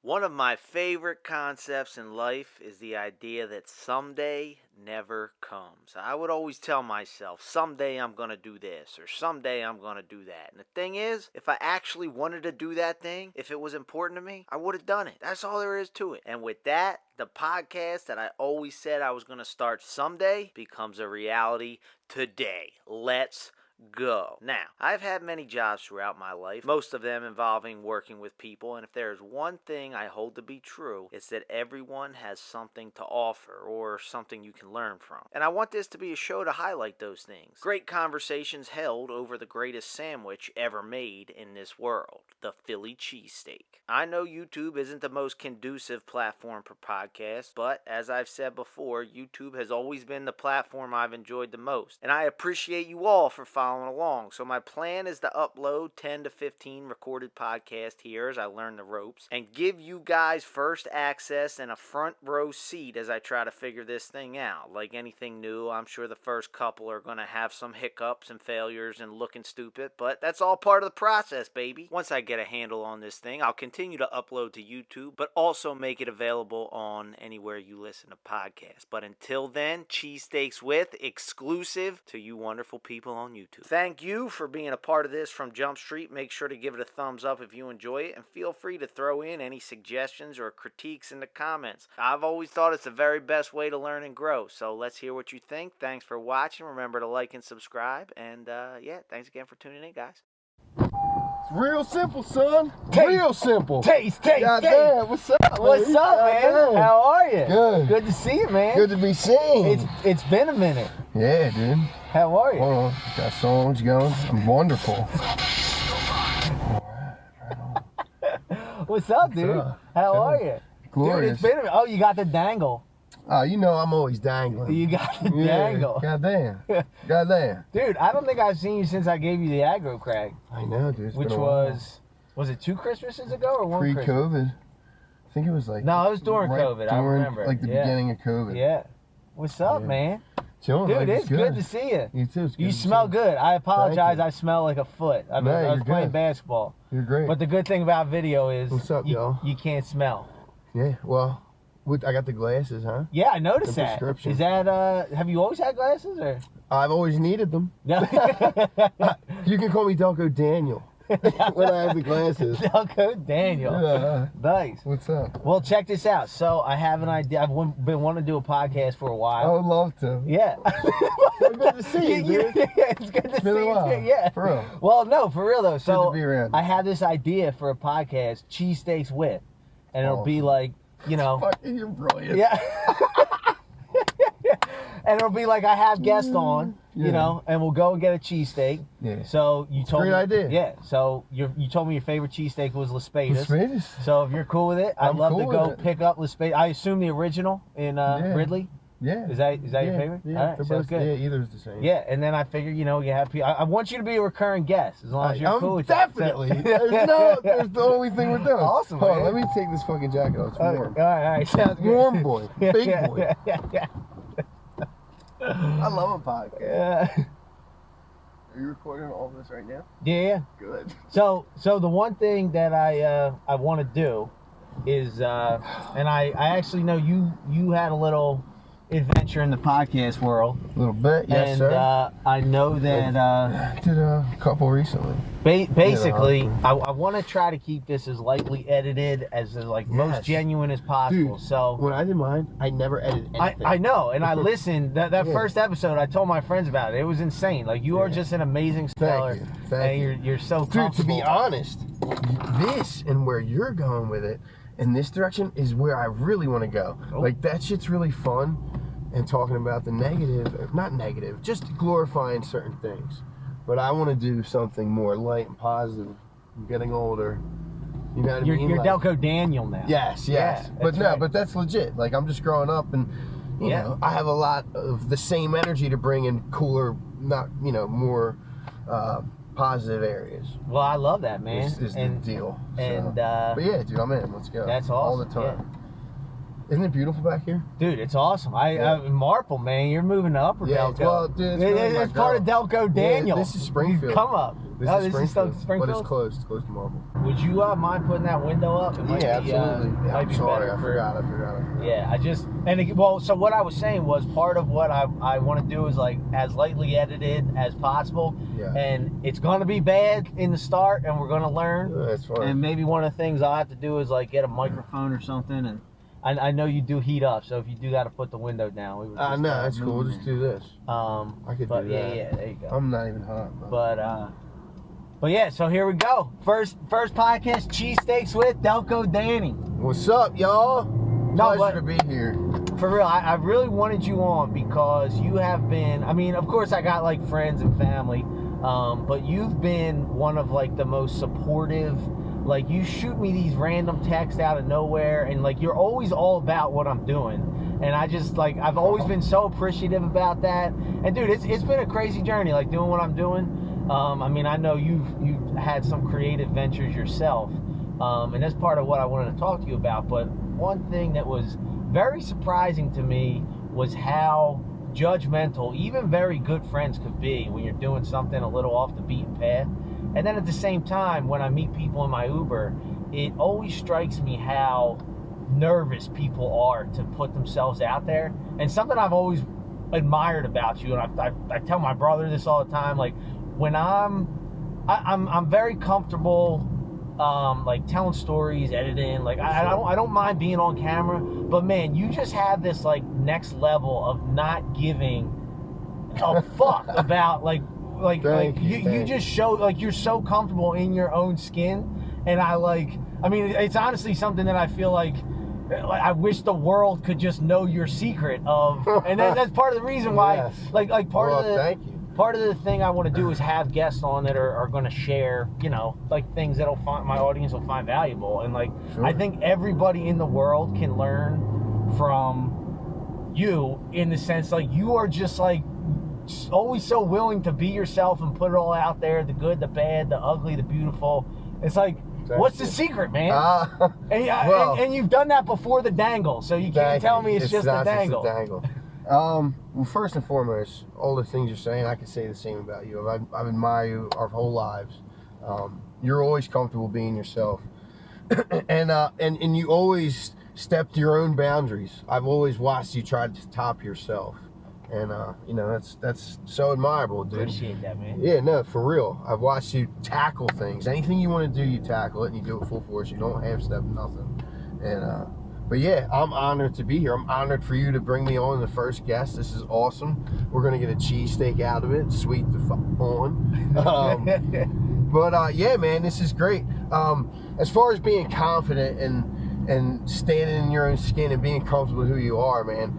One of my favorite concepts in life is the idea that someday never comes. I would always tell myself, someday I'm going to do this, or someday I'm going to do that. And the thing is, if I actually wanted to do that thing, if it was important to me, I would have done it. That's all there is to it. And with that, the podcast that I always said I was going to start someday becomes a reality today. Let's go. Now, I've had many jobs throughout my life, most of them involving working with people, and if there's one thing I hold to be true, it's that everyone has something to offer or something you can learn from. And I want this to be a show to highlight those things. Great conversations held over the greatest sandwich ever made in this world, the Philly cheesesteak. I know YouTube isn't the most conducive platform for podcasts, but as I've said before, YouTube has always been the platform I've enjoyed the most, and I appreciate you all for following along. So my plan is to upload 10 to 15 recorded podcasts here as I learn the ropes and give you guys first access and a front row seat as I try to figure this thing out. Like anything new, I'm sure the first couple are going to have some hiccups and failures and looking stupid, but that's all part of the process, baby. Once I get a handle on this thing, I'll continue to upload to YouTube, but also make it available on anywhere you listen to podcasts. But until then, Cheesesteaks with exclusive to you wonderful people on YouTube. Thank you for being a part of this from Jump Street. Make sure to give it a thumbs up if you enjoy it, and feel free to throw in any suggestions or critiques in the comments. I've always thought it's the very best way to learn and grow, so let's hear what you think. Thanks for watching. Remember to like and subscribe, and yeah, thanks again for tuning in, guys. It's real simple, son. Taste. Real simple. Taste. Goddamn, what's up, man? What's up, man? Goddamn. How are you? Good. Good to see you, man. Good to be seen. It's been a minute. Yeah, dude. How are you? Hold on. Got songs going. I'm wonderful. What's up, dude? up? How are you? Glorious. Dude, it's been a minute. Oh, you got the dangle. Oh, you know I'm always dangling. You got the Yeah, dangle. Goddamn. Goddamn. Dude, I don't think I've seen you since I gave you the aggro crack. I know, dude. It's Which been a while. was it 2 Christmases ago or 1 Christmas? Pre-COVID. I think it was like... No, it was during COVID. I remember. Like the beginning of COVID. Yeah. What's up, Yeah. man? Chilling. Dude, like, it's good to see you. You too. It's good You to see smell good. I apologize. you. I smell like a foot. I No, was you're playing good. basketball. You're great. But the good thing about video is What's up, y'all? you can't smell. Yeah, well, I got the glasses, huh? Yeah, I noticed The that. prescription. Is that have you always had glasses or? I've always needed them. No. You can call me Delco Daniel when I have the glasses. Delco Daniel. Yeah. Nice. What's up? Well, check this out. So I have an idea. I've been wanting to do a podcast for a I while. would love to. Yeah. Good to see you, dude. Yeah, it's good to It's been see a you while. too. Yeah. For real. Well, no, for real though. Good So to be around. I have this idea for a podcast, Cheesesteaks with, and it'll be like, you know. Fucking, you're brilliant. Yeah. And it'll be like I have guests on, you Yeah. know, and we'll go and get a cheesesteak. Yeah. So you told Great me, idea. Yeah. So you told me your favorite cheesesteak was Laspada. Laspadas? So if you're cool with it, I'd I'm love cool to with go it. pick up Laspada. I assume the original in Ridley. Yeah. Is that your favorite? Yeah. All right, they're sounds both, good. Yeah, either's the same. Yeah, and then I figure, you know, you have people. I want you to be a recurring guest as long as you're cool with definitely. that. There's the only thing we're doing. Awesome, Hold on, man. let me take this fucking jacket off. It's warm. All right, sounds good. Warm boy. Big boy. Yeah. I love a podcast. Yeah. Are you recording all this right now? Yeah. Good. So the one thing that I want to do is, and I actually know you had a little adventure in the podcast world. A little bit, yes, and, sir. I know that Did a couple recently. basically, Yeah. I want to try to keep this as lightly edited as like most Yes. genuine as possible. Dude, so when I did mine, I never edited anything. I know, and I listened. That Yeah. first episode, I told my friends about it. It was insane. Like you are Yeah. just an amazing speller, you. Thank and you're so Dude, to comfortable. be honest, this and where you're going with it in this direction is where I really want to go. Oh. Like that shit's really fun, and talking about the negative, not negative, just glorifying certain things. But I want to do something more light and positive. I'm getting older. You know what I mean? You're Like, Delco Daniel now. Yes. Yeah, but that's no, right. but that's legit. Like I'm just growing up, and you Yeah. know, I have a lot of the same energy to bring in cooler, not more positive areas. Well, I love that, man. Is the deal. So. and But yeah, dude, I'm in. Let's go. That's All the awesome, time. Isn't it beautiful back here? dude, it's awesome. Yeah. Marple, man, you're moving to Upper Yeah, Delco. well, dude, it's really my it's part of girl. Delco Daniel. Yeah, this is Springfield. You come up. This Oh, is this is still Springfield, but it's Springfield? closed. It's closed to Marble. Would you mind putting that window up? It might Yeah, be, absolutely. Yeah, might I'm be sorry. better I for- forgot. Yeah, so what I was saying was part of what I want to do is like as lightly edited as possible. Yeah. And it's going to be bad in the start, and we're going to learn. Yeah, that's fine. And maybe one of the things I'll have to do is like get a microphone or something. And I know you do heat up, so if you do got to put the window down, we would just, no, that's cool. We'll move just it. do this. I could but do yeah, that. yeah, there you go. I'm not even hot. But yeah, so here we go. First podcast, Cheesesteaks with Delco Danny. What's up, y'all? No, Pleasure to be here. For real, I really wanted you on because you have been, I mean, of course I got like friends and family, but you've been one of like the most supportive, like you shoot me these random texts out of nowhere and like you're always all about what I'm doing. And I just like, I've always been so appreciative about that. And dude, it's been a crazy journey, like doing what I'm doing. I mean, I know you've had some creative ventures yourself, and that's part of what I wanted to talk to you about. But one thing that was very surprising to me was how judgmental even very good friends could be when you're doing something a little off the beaten path. And then at the same time, when I meet people in my Uber, it always strikes me how nervous people are to put themselves out there. And something I've always admired about you, and I tell my brother this all the time, like when I'm very comfortable like telling stories, editing, like I don't mind being on camera, but man, you just have this like next level of not giving a fuck about like you just show like you're so comfortable in your own skin. And I mean it's honestly something that I feel like I wish the world could just know your secret of, and that's part of the reason why Yes. like part of the thank you. part of the thing I want to do is have guests on that are going to share, you know, like things that'll find my audience will find valuable. And like, Sure. I think everybody in the world can learn from you in the sense like you are just like always so willing to be yourself and put it all out there, the good, the bad, the ugly, the beautiful. It's like, what's the secret, man? And you've done that before the dangle, so you can't tell me it's just a dangle. Well, first and foremost, all the things you're saying, I can say the same about you. I've admired you our whole lives. You're always comfortable being yourself, and you always step to your own boundaries. I've always watched you try to top yourself, and you know that's so admirable, dude. Appreciate that, man. Yeah, no, for real. I've watched you tackle things. Anything you want to do, you tackle it, and you do it full force. You don't half step nothing, and. But yeah, I'm honored to be here. I'm honored for you to bring me on the first guest. This is awesome. We're gonna get a cheesesteak out of it, sweet the fuck on. But yeah, man, this is great. As far as being confident and standing in your own skin and being comfortable with who you are, man.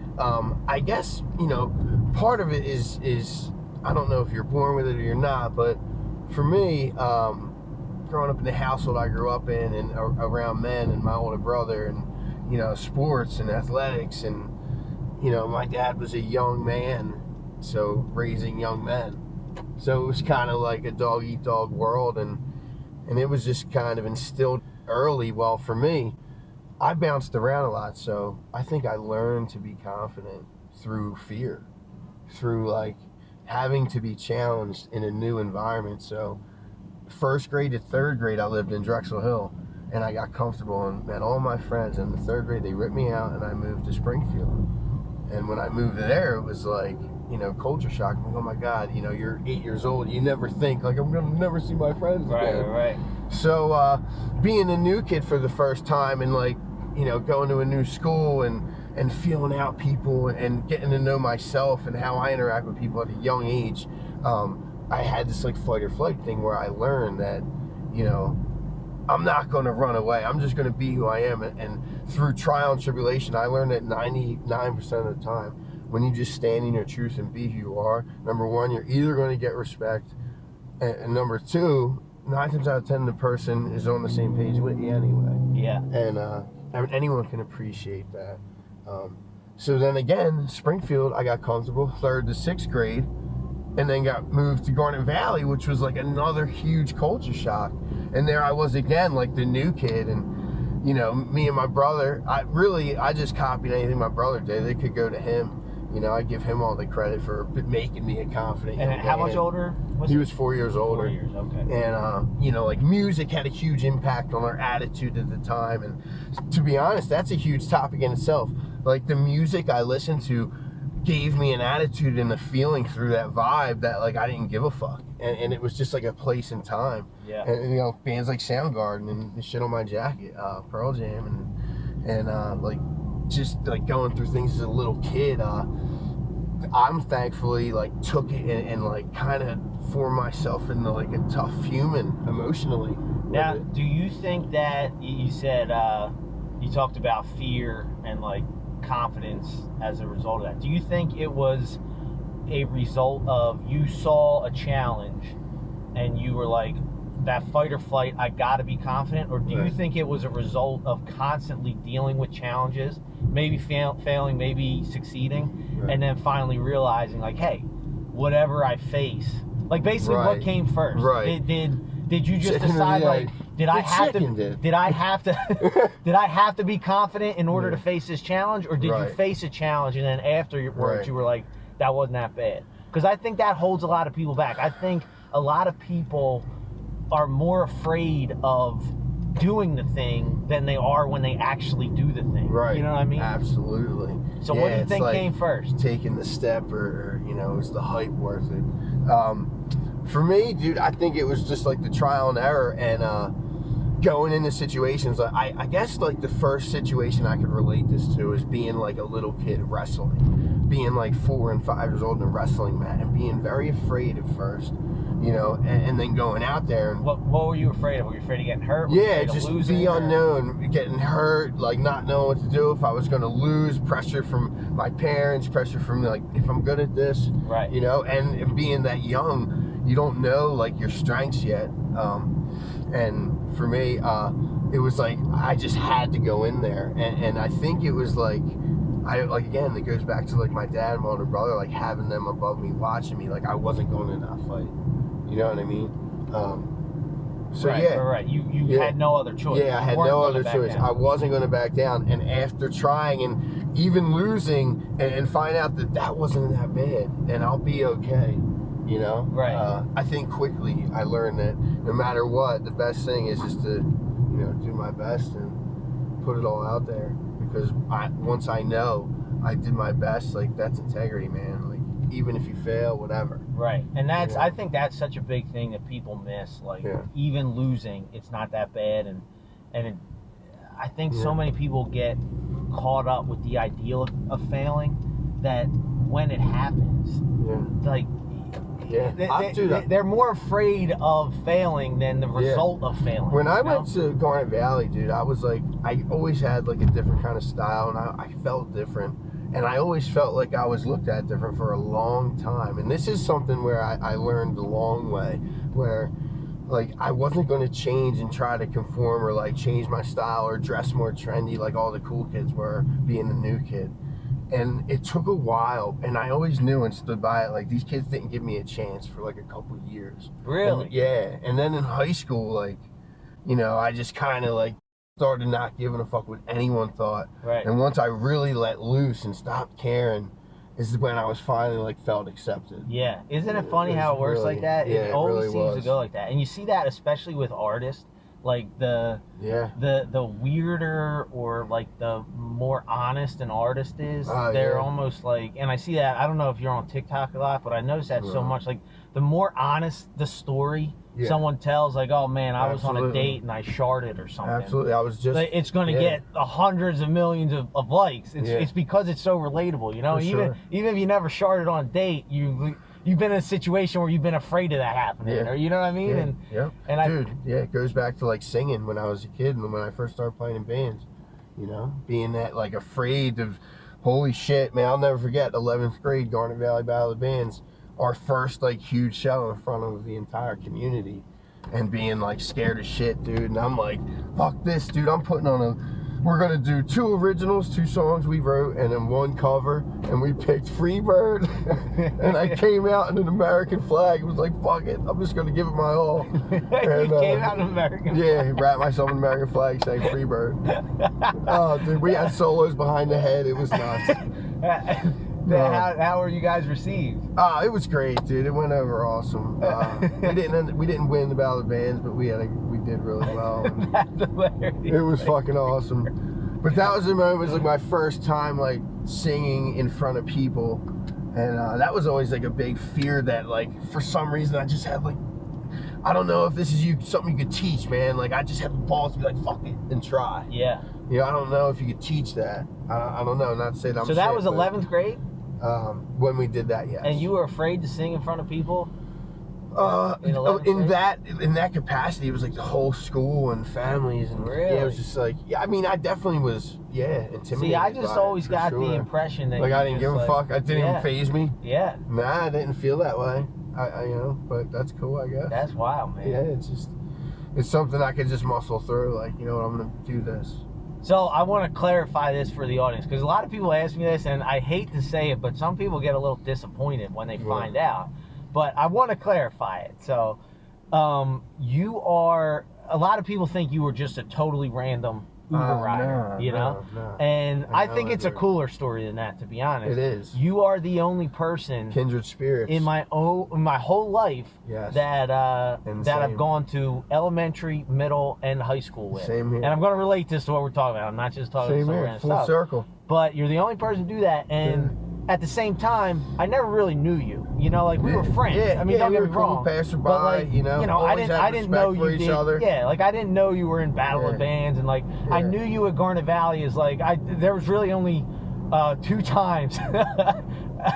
I guess you know part of it is I don't know if you're born with it or you're not, but for me, growing up in the household I grew up in and around men and my older brother and you know, sports and athletics, and you know, my dad was a young man, so raising young men, so it was kind of like a dog eat dog world, and it was just kind of instilled early. Well, for me, I bounced around a lot, so I think I learned to be confident through fear, through like having to be challenged in a new environment. So first grade to third grade I lived in Drexel Hill, and I got comfortable and met all my friends. In the third grade, they ripped me out, and I moved to Springfield. And when I moved there, it was like, you know, culture shock. I'm like, oh my God, you know, you're 8 years old. You never think, like, I'm going to never see my friends again. Right. So being a new kid for the first time and, like, you know, going to a new school and feeling out people and getting to know myself and how I interact with people at a young age, I had this, like, fight or flight thing where I learned that, you know, I'm not going to run away. I'm just going to be who I am. And through trial and tribulation, I learned that 99% of the time, when you just stand in your truth and be who you are, number one, you're either going to get respect, and number two, 9 times out of 10, the person is on the same page with you anyway. Yeah. And anyone can appreciate that. So then again, Springfield, I got comfortable, 3rd to 6th grade, and then got moved to Garnet Valley, which was like another huge culture shock. And there I was again, like the new kid, and you know, me and my brother, I just copied anything my brother did. They could go to him. You know, I give him all the credit for making me a confident young man. How much older He was 4 years older. 4 years, okay. And, you know, like music had a huge impact on our attitude at the time. And to be honest, that's a huge topic in itself. Like the music I listened to gave me an attitude and a feeling through that vibe that like I didn't give a fuck. And it was just like a place and time. Yeah. And you know, bands like Soundgarden and the shit on my jacket, Pearl Jam and like just like going through things as a little kid. I'm thankfully like took it and like kind of formed myself into like a tough human emotionally. Now, do you think that you said you talked about fear and like confidence as a result of that? Do you think it was a result of you saw a challenge and you were like, that fight or flight, I gotta be confident? Or do you think it was a result of constantly dealing with challenges, maybe failing, maybe succeeding, and then finally realizing like, hey, whatever I face, like basically what came first? Did you just decide like, did I have to be confident in order to face this challenge, or did you face a challenge and then afterwards you were like, that wasn't that bad? Because I think that holds a lot of people back. I think a lot of people are more afraid of doing the thing than they are when they actually do the thing. Right. You know what I mean? Absolutely. So what do you think came first? Taking the step, or you know, is the hype worth it? For me, dude, I think it was just like the trial and error and going into situations. Like I guess like the first situation I could relate this to is being like a little kid wrestling, being like 4 and 5 years old in a wrestling mat and being very afraid at first. You know, and then going out there. And, what were you afraid of? Were you afraid of getting hurt? Yeah, just the unknown, getting hurt, like not knowing what to do, if I was going to lose, pressure from my parents, pressure from like, if I'm good at this, you know, and being that young, you don't know like your strengths yet. And for me, it was like, I just had to go in there. And I think it was like, again, it goes back to like my dad and my older brother, like having them above me, watching me, like I wasn't going in that fight. You know what I mean? You had no other choice. Yeah, I had no other choice. I wasn't going to back down. And after trying and even losing and find out that wasn't that bad and I'll be okay, you know? I think quickly I learned that no matter what, the best thing is just to, you know, do my best and put it all out there. Because once I know I did my best, like that's integrity, man. Like even if you fail, whatever. Right, and that's I think that's such a big thing that people miss. Like even losing, it's not that bad, I think so many people get caught up with the ideal of failing that when it happens, like they're more afraid of failing than the result of failing. When I went to Garnet Valley, dude, I was like, I always had like a different kind of style, and I felt different. And I always felt like I was looked at different for a long time. And this is something where I learned the long way, where like I wasn't going to change and try to conform or like change my style or dress more trendy like all the cool kids were, being the new kid. And it took a while, and I always knew and stood by it. Like these kids didn't give me a chance for like a couple years. Really? And then in high school, like, you know, I just kind of like started not giving a fuck what anyone thought. And once I really let loose and stopped caring is when I was finally like felt accepted. Yeah. Isn't it funny how it works like that? It always seems to go like that. And you see that especially with artists. Like the weirder or like the more honest an artist is, they're almost like, and I see that, I don't know if you're on TikTok a lot, but I notice that so much. Like the more honest the story someone tells, like, oh man, I was on a date and I sharded or something. Absolutely, I was just. It's going to get hundreds of millions of likes. It's because it's so relatable, you know. Even if you never sharded on a date, you've been in a situation where you've been afraid of that happening, or you know what I mean? It goes back to like singing when I was a kid and when I first started playing in bands, you know, being that like afraid of, holy shit, man, I'll never forget 11th grade Garnet Valley Battle of the Bands, our first like huge show in front of the entire community, and being like scared as shit, dude. And I'm like, fuck this, dude, I'm putting on we're gonna do 2 originals, 2 songs we wrote, and then 1 cover, and we picked Freebird. And I came out in an American flag. It was like, fuck it, I'm just gonna give it my all. And, you came out in an American flag. Wrapped myself in an American flag saying Freebird. Oh, dude, we had solos behind the head. It was nuts. How were you guys received? It was great, dude. It went over awesome. We didn't win the Battle of the Bands, but we did really well. That's hilarious. It was fucking awesome. But that was the moment. It was like my first time like singing in front of people, and that was always like a big fear that like for some reason I just had like, I don't know if this is something you could teach, man. Like I just had the balls to be like, fuck it and try. Yeah. You know, I don't know if you could teach that. I don't know. Not to say that I'm So that shit, was but, 11th grade? When we did that, yes. And you were afraid to sing in front of people? In that capacity, it was like the whole school and families, and really? yeah, it was just like, yeah. I mean, I definitely was, intimidated. See, I just always got sure. the impression that like you I didn't give a fuck. It didn't even faze me. Yeah. Nah, I didn't feel that way. I but that's cool, I guess. That's wild, man. Yeah, it's something I could just muscle through. Like, you know what, I'm gonna do this. So I want to clarify this for the audience, because a lot of people ask me this, and I hate to say it, but some people get a little disappointed when they find out. But I want to clarify it. So you are, a lot of people think you were just a totally random Uber rider, you know? No. And I think it's a cooler story than that, to be honest. It is. You are the only person Kindred spirits in my whole life that I've gone to elementary, middle, and high school with. Same here. And I'm going to relate this to what we're talking about. I'm not just talking about random full stuff. circle. But you're the only person to do that, and at the same time, I never really knew you. You know, like we were friends. I mean, don't get me wrong. Passerby, but like, you know, I didn't know you did. Other. Yeah, like I didn't know you were in Battle of Bands, and like I knew you at Garnet Valley as like there was really only 2 times.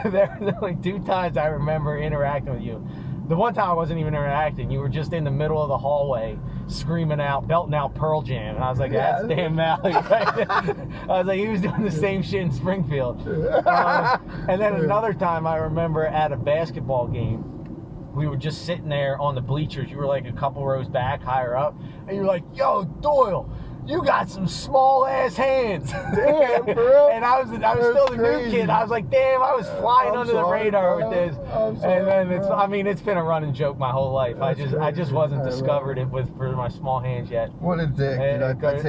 There was only 2 times I remember interacting with you. The one time I wasn't even interacting. You were just in the middle of the hallway screaming out, belting out Pearl Jam. And I was like, that's Dan Malley. Right? I was like, he was doing the same shit in Springfield. And then another time I remember at a basketball game, we were just sitting there on the bleachers. You were like a couple rows back, higher up. And you're like, yo, Doyle, you got some small ass hands. Damn, bro. And I was still the new kid. I was like, damn, I was flying under the radar with this. And then it's been a running joke my whole life. I just wasn't discovered it for my small hands yet. What a dick.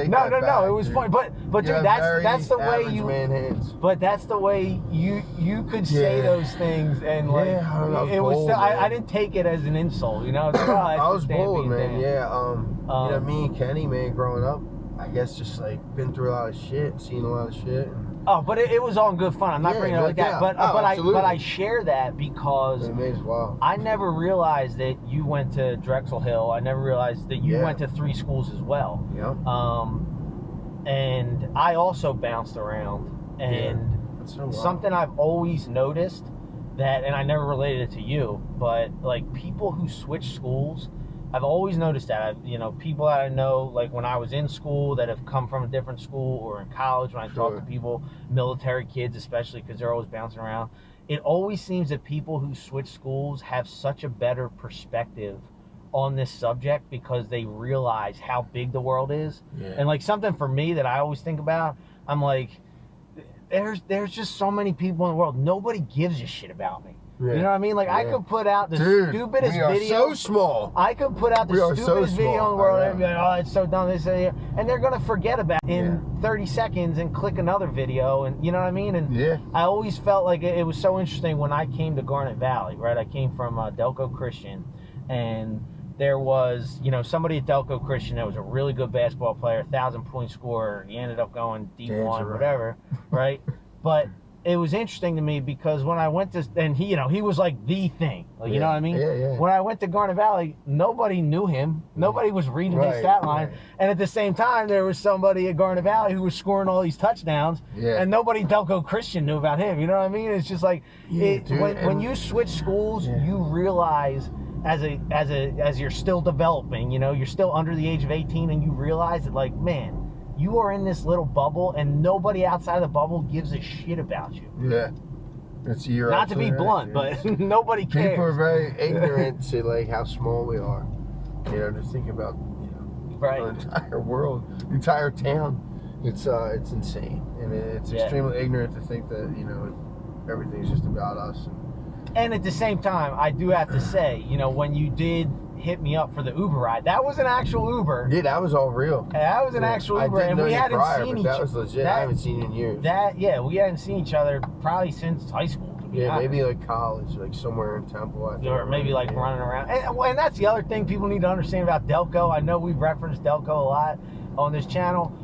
No, it was funny. But dude, that's the way you man hands. But that's the way you could say those things, and like it was bold, I didn't take it as an insult, you know. I was bold, man. Dan. Yeah. You know, me and Kenny, man, growing up, I guess just like been through a lot of shit, seen a lot of shit. Oh, but it was all in good fun. I'm not bringing it like that. But I share that because I never realized that you went to Drexel Hill. I never realized that you went to 3 schools as well. Yeah. And I also bounced around. And something I've always noticed that, and I never related it to you, but like people who switch schools, I've always noticed that. People that I know, like when I was in school, that have come from a different school, or in college when I talk to people, military kids especially, because they're always bouncing around. It always seems that people who switch schools have such a better perspective on this subject because they realize how big the world is. Yeah. And like something for me that I always think about, I'm like, there's just so many people in the world. Nobody gives a shit about me. Yeah. You know what I mean? Like I could put out the stupidest video. We are so small. I could put out the stupidest video in the world and be like, oh, it's so dumb. And they're gonna forget about it in 30 seconds and click another video, and you know what I mean? And I always felt like it was so interesting when I came to Garnet Valley, right? I came from Delco Christian, and there was, somebody at Delco Christian that was a really good basketball player, 1,000-point scorer. He ended up going D1, whatever, right? But it was interesting to me because when I went to, and he was like the thing, like, you know what I mean? Yeah. When I went to Garnet Valley, nobody knew him. Nobody was reading his stat line. Right. And at the same time, there was somebody at Garnet Valley who was scoring all these touchdowns, and nobody at Delco Christian knew about him. You know what I mean? It's just like, when you switch schools, you realize as you're still developing, you're still under the age of 18, and you realize that, like, man, you are in this little bubble, and nobody outside of the bubble gives a shit about you. Yeah. You're not to be blunt, but nobody cares. People are very ignorant to like how small we are. Just think about the entire world, the entire town. It's insane, and it's extremely ignorant to think that everything's just about us. And at the same time, I do have to say, when you did hit me up for the Uber ride. That was an actual Uber. Yeah, that was all real. That was an actual Uber, I didn't and know we you hadn't prior, seen but each that was legit. I haven't seen you in years. We hadn't seen each other probably since high school. Yeah, maybe like college, like somewhere in Temple. I think, or maybe like running around. And that's the other thing people need to understand about Delco. I know we've referenced Delco a lot on this channel,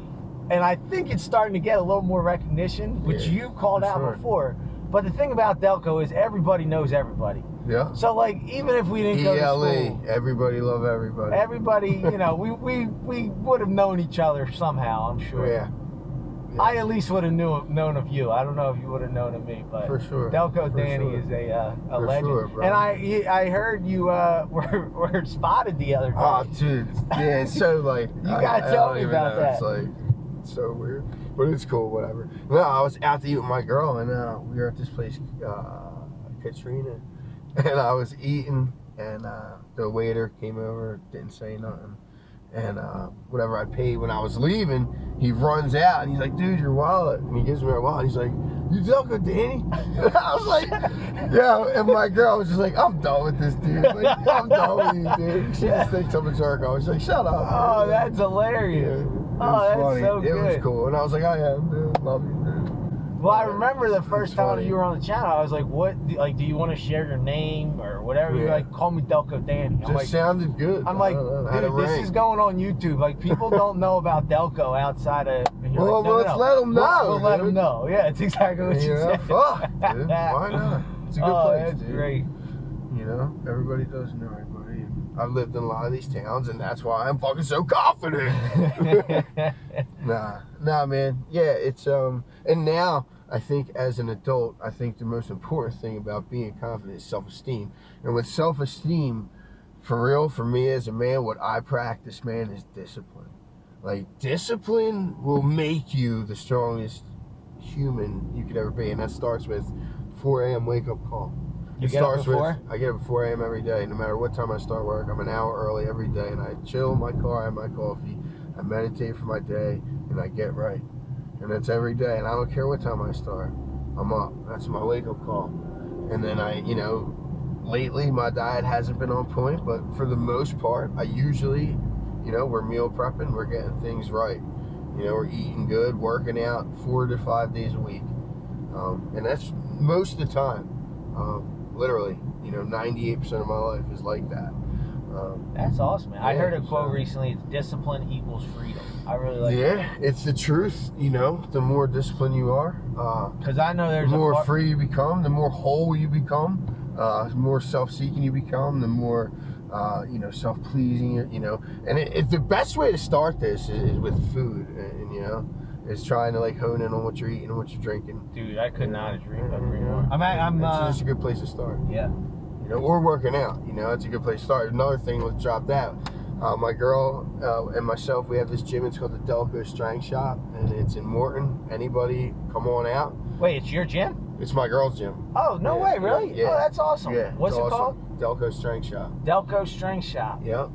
and I think it's starting to get a little more recognition, which you called out before. But the thing about Delco is everybody knows everybody. Yeah. So like, even if we didn't go to school, everybody love everybody. Everybody, you know, we would have known each other somehow, I'm sure. Yeah. I at least would have known of you. I don't know if you would have known of me, but for sure. Delco For Danny sure. is a For legend. sure, bro. And I heard you were spotted the other day. Oh, dude. Yeah, it's so like You gotta tell me about that. It's like so weird, but it's cool. Whatever. No, I was out to eat with my girl, and we were at this place, Katrina, and I was eating, and the waiter came over, didn't say nothing. And whatever I paid when I was leaving, he runs out and he's like, dude, your wallet. And he gives me my wallet. He's like, you Delco Danny? And I was like, yeah. And my girl was just like, I'm done with this dude. Like, I'm done with you, dude. She just thinks I'm a jerk. I was like, shut up. Oh, that's hilarious. That's funny. so good. It was cool. And I was like, I am, dude. Love you, dude. Well, I remember the first time funny. you were on the channel, I was like, what, like, do you want to share your name or whatever? You're Yeah. like, call me Delco Danny. I'm Just like, sounded good. I'm like, dude, this is going on YouTube. Like, people don't know about Delco outside of. And you're Well, like, let's let them know. We'll let them dude. know. Yeah, it's exactly what you said. Fuck, dude. Why not? It's a good place, that's dude. great. You know, everybody does know everybody. And I've lived in a lot of these towns, and that's why I'm fucking so confident. Nah, man. Yeah, it's and now I think as an adult, I think the most important thing about being confident is self-esteem. And with self-esteem, for real, for me as a man, what I practice, man, is discipline. Like, discipline will make you the strongest human you could ever be, and that starts with 4 a.m. wake-up call. You get up at 4? I get up at 4 a.m. every day. No matter what time I start work, I'm an hour early every day, and I chill in my car, I have my coffee, I meditate for my day, and I get right. And that's every day, and I don't care what time I start. I'm up. That's my wake-up call. And then lately my diet hasn't been on point, but for the most part, I usually, we're meal prepping, we're getting things right. We're eating good, working out 4 to 5 days a week. And that's most of the time. Literally, 98% of my life is like that. That's awesome, man. I heard a so- quote recently, it's discipline equals freedom. I really like that. Yeah, it's the truth. The more disciplined you are, Because I know the there's more free you become, the more whole you become, the more self-seeking you become, the more self-pleasing. And the best way to start this is with food, and is trying to like hone in on what you're eating and what you're drinking. Dude, I could not agree more. It's just a good place to start. Yeah. Or working out. It's a good place to start. Another thing, let's drop that. My girl and myself, we have this gym. It's called the Delco Strength Shop, and it's in Morton. Anybody, come on out. Wait, it's your gym? It's my girl's gym. Oh, no way, really? Yeah. Oh, that's awesome. Yeah. What's it's it awesome. called? Delco Strength Shop. Delco Strength Shop. Yep.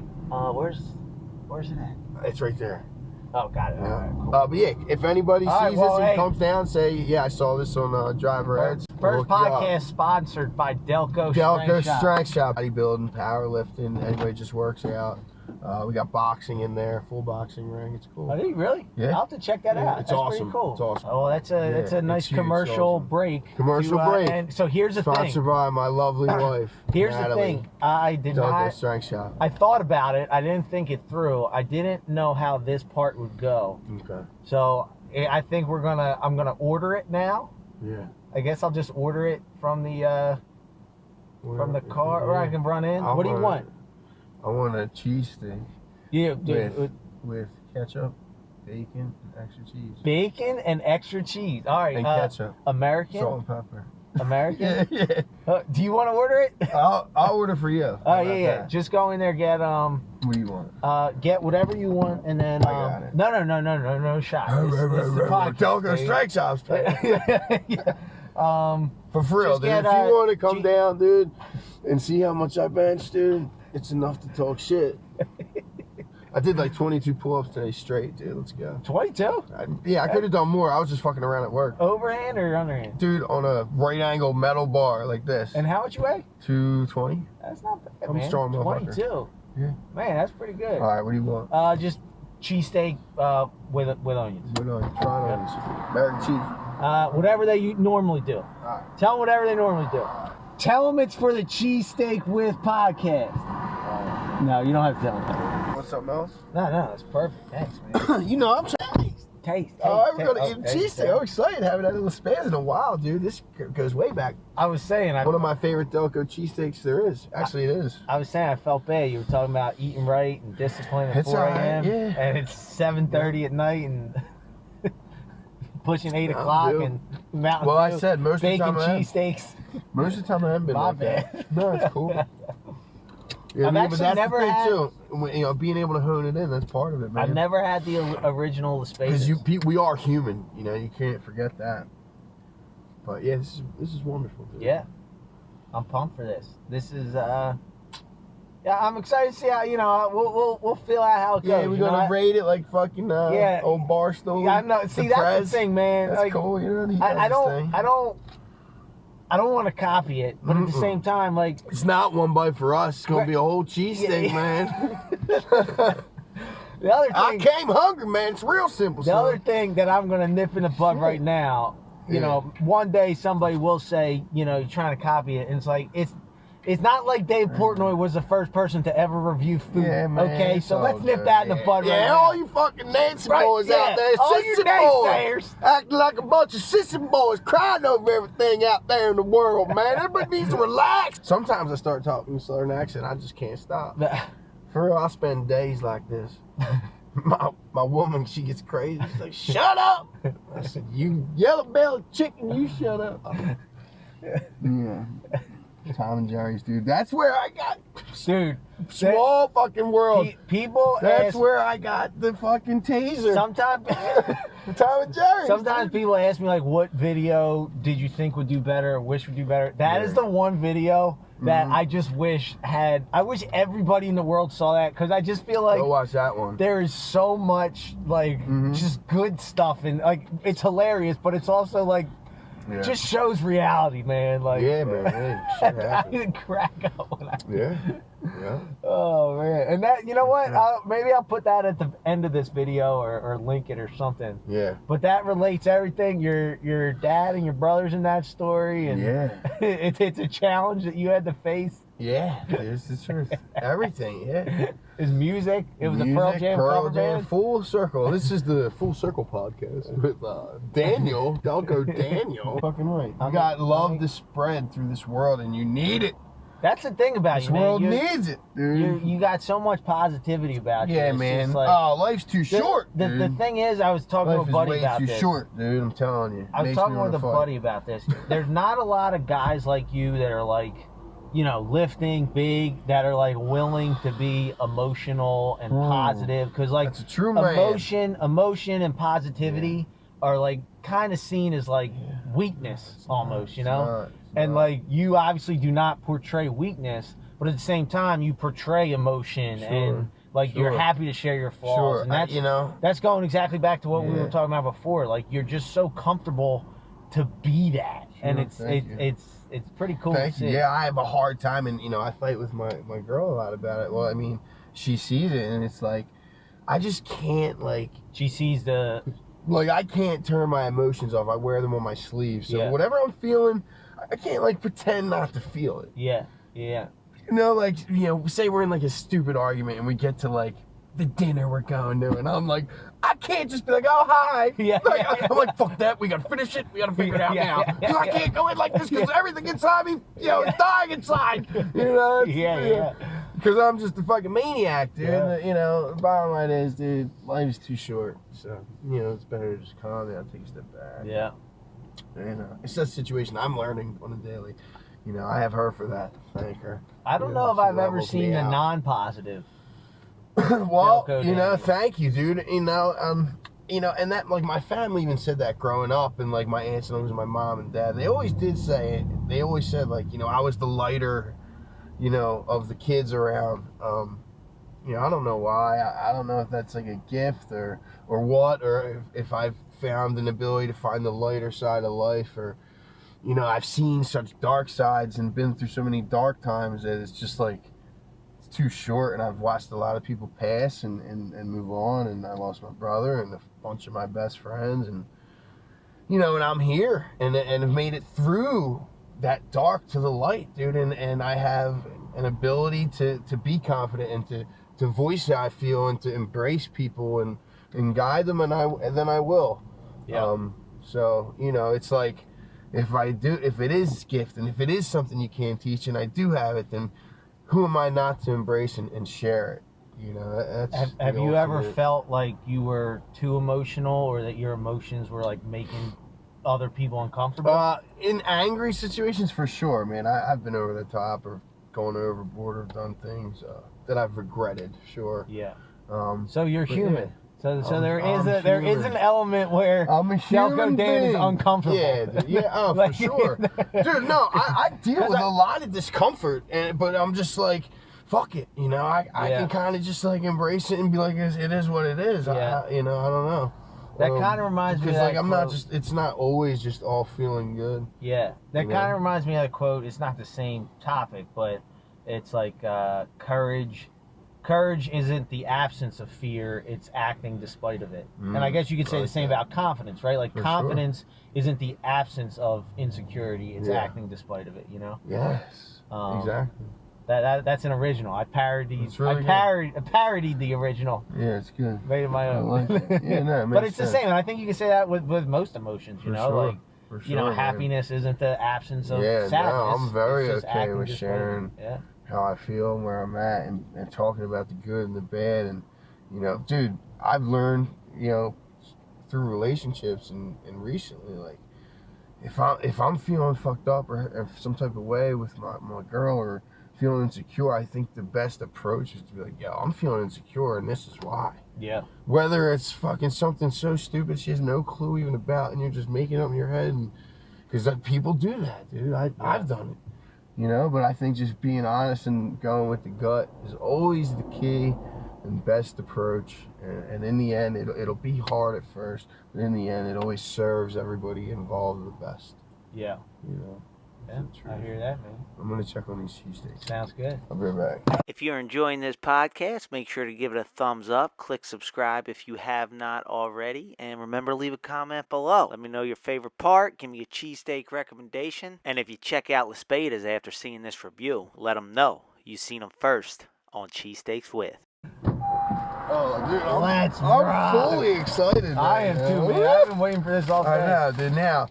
Where's it at? It's right there. Oh, got it. Yeah. All right, cool. But yeah, if anybody All right, sees well, this and hey. comes down, say, yeah, I saw this on Driver Eds. First podcast sponsored by Delco Delco Strength Shop. Strength Shop. Bodybuilding, powerlifting, anybody just works out. We got boxing in there, full boxing ring. It's cool. Oh, really? Yeah. I'll have to check that Yeah, out. it's That's awesome. pretty cool. It's awesome. Oh, that's a nice it's huge. It's commercial awesome. break. Commercial break. And so here's the Sponsored thing. by my lovely wife. Here's Natalie. the thing. I did Delco not. Strength Shop. I thought about it. I didn't think it through. I didn't know how this part would go. Okay. So I think I'm gonna order it now. Yeah. I guess I'll just order it from the car, or I can run in. What do you want? I want a cheesesteak Yeah, with ketchup, bacon, and extra cheese. bacon and extra cheese. All right. And ketchup, American. salt and pepper. American. Yeah. Do you want to order it? I'll order for you. Oh How yeah, about yeah. that? Just go in there, get What do you want? get whatever you want, and then I got it. no shot. This is the podcast, Delco baby. Strength Shops. Yeah. For real, Just dude. get, If you want to come G- down, dude, and see how much I bench, dude, it's enough to talk shit. I did like 22 pull-ups today straight, dude. Let's go. 22? I could have done more. I was just fucking around at work. Overhand or underhand? Dude, on a right angle metal bar like this. And how much you weigh? 220. That's not bad, I'm man. a strong motherfucker. 22. Yeah. Man, that's pretty good. All right, what do you want? Just cheesesteak with onions. What on? Try onions. American cheese. Whatever they normally do. All right. Tell them whatever they normally do. Tell them it's for the Cheesesteak with podcast. No, you don't have to tell them that. Want something else? No, that's perfect. Thanks, man. You know, I'm trying. Taste. Oh, I'm going to eat cheesesteak. I'm excited. Haven't had a Laspada in a while, dude. This goes way back. I was saying, One of my favorite Delco cheesesteaks there is. Actually, it is. I was saying I felt bad. You were talking about eating right and discipline at It's 4 all right, a.m. yeah. And it's 7:30 at night and pushing 8 o'clock dude. and Mountain Well, I Dew, said most of the bacon time I am. cheesesteaks. Most of the time I haven't been My like bad. that. No, it's cool. Yeah, I've but actually that's never the thing had- too. You know, being able to hone it in, that's part of it, man. I've never had the original Laspada. Because we are human, you know, you can't forget that. But yeah, this is wonderful, dude. Yeah, I'm pumped for this. This is yeah, I'm excited to see how we'll feel out how it goes. Yeah, we're gonna rate it like fucking Yeah. old Barstool. Yeah, I know. See, that's the thing, man. That's like, cool, you know. I don't want to copy it, but at the same time, like It's not one bite for us. It's gonna be a whole cheesesteak, man. the other I thing, came hungry, man. It's real simple. the son. other thing that I'm gonna nip in the bud right now. You Yeah. know, one day somebody will say, you're trying to copy it, and it's like it's not like Dave Portnoy was the first person to ever review food. Yeah, man, okay, it's so all let's nip good. that in the bud right Yeah, now. all you fucking Nancy Right, boys yeah. out there, All you sissy boys, naysayers. acting like a bunch of sissy boys, crying over everything out there in the world, man. Everybody needs to relax. Sometimes I start talking in a Southern accent, I just can't stop. For real, I spend days like this. My woman, she gets crazy. She's like, shut up! I said, you yellow-bellied chicken, you shut up. Yeah. Tom and Jerry's, dude. That's where I got Dude, small fucking world. people That's ask, where I got the fucking teaser. sometimes Tom and Jerry's. sometimes people ask me like, what video did you think would do better or wish would do better? That is the one video that I just wish I wish everybody in the world saw that, because I just feel like Go watch that one. there is so much like just good stuff, and like it's hilarious, but it's also like Yeah. just shows reality, man. Like, Yeah, man. Hey, shit I happens. didn't crack up when I. Yeah. Yeah. Oh man, and that, you know what? Maybe I'll put that at the end of this video or link it or something. Yeah. But that relates everything. Your dad and your brothers in that story, and Yeah. it's a challenge that you had to face. Yeah. It's the truth. Everything. Yeah. His music. It was Music, a Pearl Jam cover Jam, band. Full Circle. This is the Full Circle podcast with Daniel, Delco Daniel. Fucking right. You got love to spread through this world, and you need it. That's the thing about This you, man. world needs it, dude. You got so much positivity about you. Yeah, It's man. just like- Oh, life's too short, The dude. thing is, I was talking Life to a is buddy way about too this. short, dude. I'm telling you. I was Makes talking me with a wanna fight. buddy about this. There's not a lot of guys like you that are like, lifting big, that are like willing to be emotional and positive, because like That's a true man. emotion and positivity are like kind of seen as like weakness almost, It's not. and like you obviously do not portray weakness, but at the same time you portray emotion and like you're happy to share your flaws, and that's that's going exactly back to what we were talking about before. Like you're just so comfortable to be that, and it's pretty cool to see. Yeah, I have a hard time, and I fight with my girl a lot about it. Well, I mean, she sees it, and it's like I just can't She sees I can't turn my emotions off. I wear them on my sleeve, so Yeah. whatever I'm feeling, I can't pretend not to feel it. yeah. Say we're in a stupid argument, and we get to the dinner we're going to, and I'm like, I can't just be like, oh, hi. Yeah, I'm like, fuck that. We got to finish it. We got to figure it out now. Because I can't go in like this because everything inside me, is dying inside. Yeah. Because I'm just a fucking maniac, dude. Yeah. The bottom line is, dude, life's too short. So, it's better to just calm down, take a step back. Yeah. It's a situation I'm learning on a daily. I have her for that. Thank her. I don't know if she I've ever levels me seen the out. non-positive. Well, Delco Daniel. thank you, dude. And that my family even said that growing up, and my aunts and uncles, my mom and dad, they always did say it. They always said I was the lighter, of the kids around. I don't know why. I don't know if that's a gift or what, or if I've found an ability to find the lighter side of life, or I've seen such dark sides and been through so many dark times that it's just it's too short, and I've watched a lot of people pass and move on, and I lost my brother and a bunch of my best friends, and and I'm here and have made it through that dark to the light, dude, and I have an ability to be confident and to voice how I feel and to embrace people and guide them, and then I will. Yeah. So it's like, if it is gift and if it is something you can't teach, and I do have it, then who am I not to embrace and share it? That's Have you ever felt like you were too emotional, or that your emotions were like making other people uncomfortable? In angry situations, for sure, man. I've been over the top or gone overboard or done things that I've regretted, sure. Yeah. So you're human. Yeah. So there I'm is an element where Delco Dan is uncomfortable. Yeah, for sure. Dude, no, I deal with a lot of discomfort, but I'm just like, fuck it, I can kind of just like embrace it and be like, it is what it is. Yeah. I don't know. That kind of reminds me of that quote. It's not always just all feeling good. Yeah, that kind of reminds me of that quote. It's not the same topic, but it's like courage isn't the absence of fear, it's acting despite of it. And I guess you could say the same about confidence, right? Like, confidence isn't the absence of insecurity, it's acting despite of it, Yes, exactly. That's an original. I parodied the original. Yeah, it's good. Made it my own. I like it. Yeah, no, it but makes it's sense. the same, and I think you can say that with most emotions, For sure. For sure, happiness isn't the absence of sadness. No, I'm very okay with despite sharing how I feel and where I'm at, and talking about the good and the bad, and dude, I've learned through relationships and recently, like, if I'm feeling fucked up or some type of way with my girl, or feeling insecure, I think the best approach is to be like, yo, I'm feeling insecure and this is why. Yeah. Whether it's fucking something so stupid she has no clue even about, and you're just making up in your head, and because people do that, dude. I've done it, but I think just being honest and going with the gut is always the key and best approach, and in the end it'll be hard at first, but in the end it always serves everybody involved the best. Yeah. Yeah, I hear that, man. I'm going to check on these cheesesteaks. Sounds good. I'll be right back. If you're enjoying this podcast, make sure to give it a thumbs up. Click subscribe if you have not already. And remember, leave a comment below. Let me know your favorite part. Give me a cheesesteak recommendation. And if you check out Laspadas after seeing this review, let them know you seen them first on Cheesesteaks with. Oh, dude, I'm fully excited, man. I am too, man. I've been waiting for this all day. I know, dude. Now,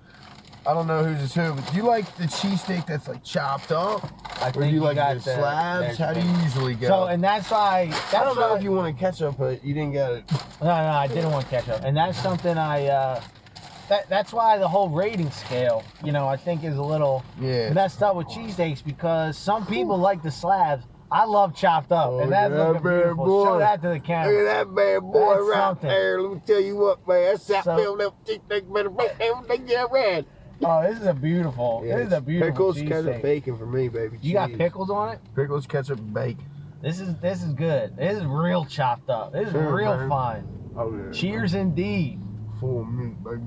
I don't know who's who, but do you like the cheesesteak that's like chopped up? I think or do you like got the slabs? How do you usually go? So, and that's why... I don't know if you want ketchup, but you didn't get it. No, I didn't want ketchup. And that's something that's why the whole rating scale, I think is a little messed up with cheesesteaks, because some people like the slabs. I love chopped up, and that's looking beautiful. Boy. Show that to the camera. Look at that bad boy That's right something. there. Let me tell you what, man. That's that cheesesteak better make everything get red. Oh, this is a beautiful. This is a beautiful pickles, ketchup, bacon for me, baby. You got pickles on it? Pickles, ketchup, bacon. This is good. This is real chopped up. This is real man. fine. Oh yeah. Cheers indeed. Full meat, baby.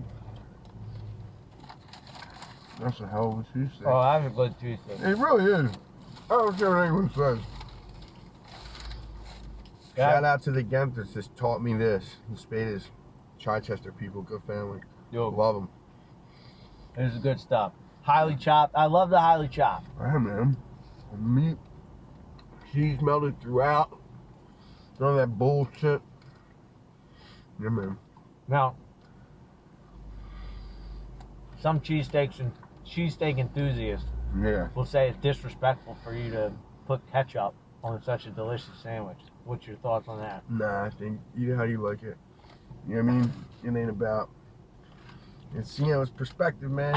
That's a hell of a cheesesteak. Oh, I have a good cheesesteak. It really is. I don't care what anyone says. Shout out to the Gemthers that taught me this. The Spadas, Chichester people, good family. Yo, love them. This is good stuff. Highly chopped. I love the highly chopped. Yeah, man. The meat, cheese melted throughout. None of that bullshit. Yeah, man. Now, some cheesesteak enthusiasts will say it's disrespectful for you to put ketchup on such a delicious sandwich. What's your thoughts on that? Nah, I think eat it how you like it. You know what I mean? It ain't about... It's, it's perspective, man.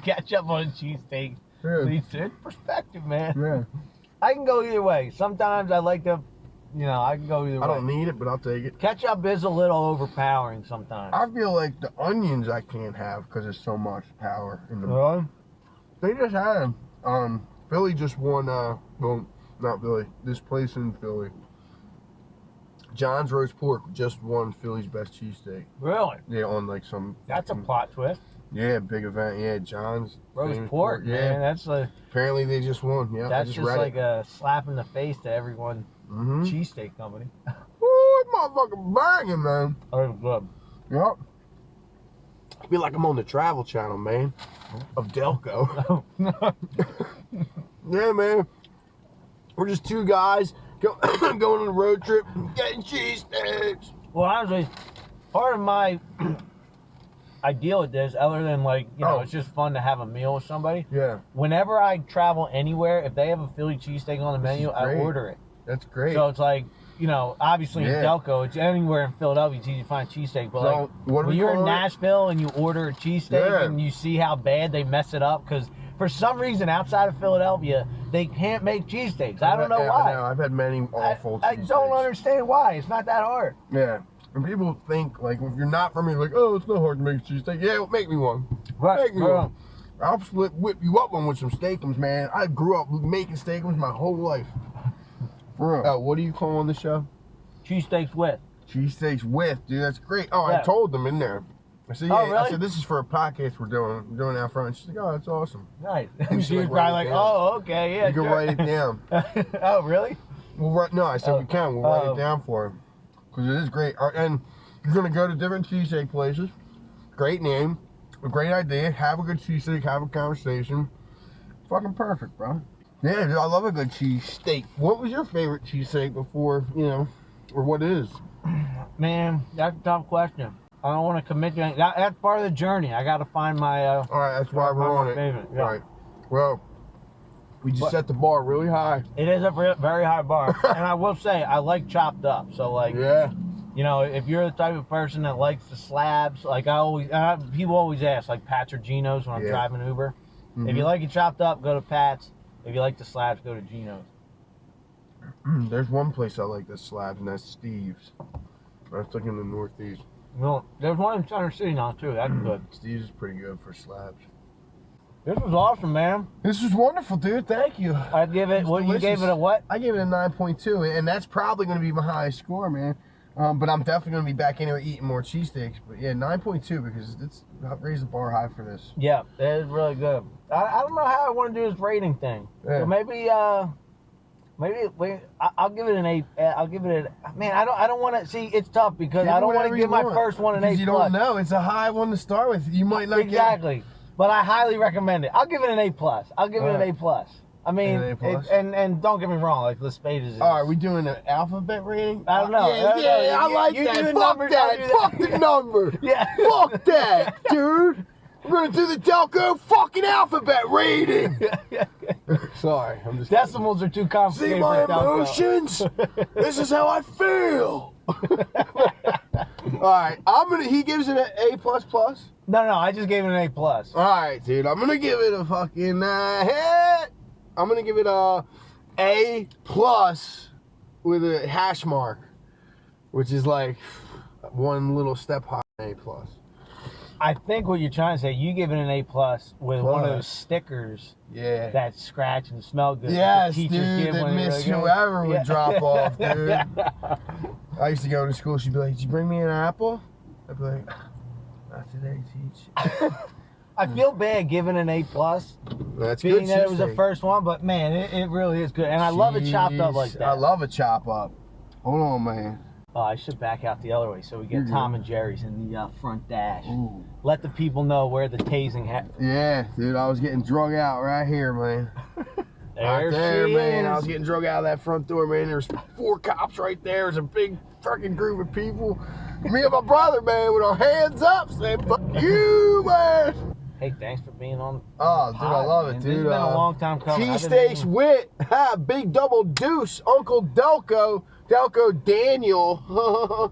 Ketchup on a cheesesteak. Yeah. It's perspective, man. Yeah. I can go either way. Sometimes I like to, I can go either way. I don't need it, but I'll take it. Ketchup is a little overpowering sometimes. I feel like the onions I can't have because there's so much power in them. They just had Philly just won, well, not Philly, this place in Philly. John's Roast Pork just won Philly's best cheesesteak. Really? Yeah, on like some... That's a plot twist. Yeah, big event. Yeah, John's. Roast famous pork, man. That's a. Apparently they just won. Yeah, That's I just just read like it. a slap in the face to everyone. Mm-hmm. Cheesesteak company. Woo, motherfucker banging, man. Oh, good. Yep. I feel like I'm on the Travel Channel, man. Of Delco. Yeah, man. We're just two guys going on a road trip, getting cheesesteaks. Well, honestly, part of my idea with this, other than like, you know, it's just fun to have a meal with somebody. Yeah. Whenever I travel anywhere, if they have a Philly cheesesteak on the menu, I order it. That's great. So it's like, you know, obviously in Delco, it's anywhere in Philadelphia, it's easy to find cheesesteak. But So, like, what do when we you're in call it? Nashville and you order a cheesesteak and you see how bad they mess it up, because for some reason outside of Philadelphia, they can't make cheesesteaks. I don't know why. I know. I've had many awful I cheesesteaks. don't understand why. It's not that hard. Yeah. And people think, like, if you're not from here, like, oh, it's not hard to make a cheesesteak. Yeah, well, make me one. Right. Make me one. I'll whip you up one with some steakums, man. I grew up making steakums my whole life. For real. What do you call on the show? Cheesesteaks with. Cheesesteaks with, dude. That's great. Oh, Yeah. I told them in there. I said, Oh, yeah. really? I said, this is for a podcast we're doing out front. She's like, oh, that's awesome. Nice. And She was like, probably write like, it down. oh, okay, yeah. You can sure. write it down. Oh, really? No, I said we can. We'll write Oh. it down for him. Because it is great. And you're going to go to different cheesesteak places. Great name. A great idea. Have a good cheesesteak. Have a conversation. Fucking perfect, bro. Yeah, dude, I love a good cheesesteak. What was your favorite cheesesteak before, you know, or what is? Man, that's a tough question. I don't want to commit to anything. That's part of the journey. I got to find my... All right, that's why we're on it. favorite. Yeah. All right. Well, we just set the bar really high. It is a very high bar. And I will say, I like chopped up. So, like, Yeah. you know, if you're the type of person that likes the slabs, like people always ask, like Pat's or Geno's when I'm driving Uber. Mm-hmm. If you like it chopped up, go to Pat's. If you like the slabs, go to Geno's. There's one place I like the slabs, and that's Steve's. I was looking in the Northeast. Well, there's one in Center City now, too. That's good. Steve's is pretty good for slabs. This was awesome, man. This was wonderful, dude. Thank you. I'd give it, well, you gave it a what? I gave it a 9.2, and that's probably going to be my highest score, man. But I'm definitely going to be back in here eating more cheesesteaks. But yeah, 9.2 because it's raised the bar high for this. Yeah, it is really good. I don't know how I want to do this rating thing. Yeah. So maybe I'll give it an A. I'll give it a, man, I don't want to, see, it's tough because I don't want to give my first one an A+. You don't know. It's a high one to start with. You might not Exactly. But I highly recommend it. I'll give it an A+. I'll give it an A+. I mean, An A+. and don't get me wrong, like Laspada is. All right, we doing an alphabet rating? I don't know. Yeah, I like You that. do the Fuck numbers, that. I'll do that. Fuck the number. Yeah. Fuck that, dude. We're going to do the Delco fucking alphabet rating. Sorry, I'm just Decimals are too complicated. See my for Delco. emotions? This is how I feel. All right, he gives it an A++. No, I just gave it an A+. All right, dude, I'm gonna give it a fucking I'm gonna give it a A+ with a hash mark, which is like one little step higher than A+. I think what you're trying to say, you give it an A+ with one of those stickers Yeah. that scratch and smell good. Yes, the dude, teachers give that when they're Miss really good. whoever would drop off, dude. Yeah. I used to go to school, she'd be like, did you bring me an apple? I'd be like, not today, teach. I feel bad giving an A+. That's Being good that it was the cheesesteak. first one, but man, it really is good. And I love it chopped up like that. I love a chop up. Hold on, man. Oh, I should back out the other way so we get You're Tom good. and Jerry's in the front dash. Ooh. Let the people know where the tasing happened. Yeah, dude, I was getting drug out right here, man. There Right there, she man. is. I was getting drug out of that front door, man. There's 4 cops right there. There's a big fucking group of people. Me and my brother, man, with our hands up, saying, fuck you, man. Hey, thanks for being on. Oh, dude, I love it, man. dude. This has been a long time coming. I've been Cheesesteaks meaning- with big double deuce, Uncle Delco, Delco Daniel.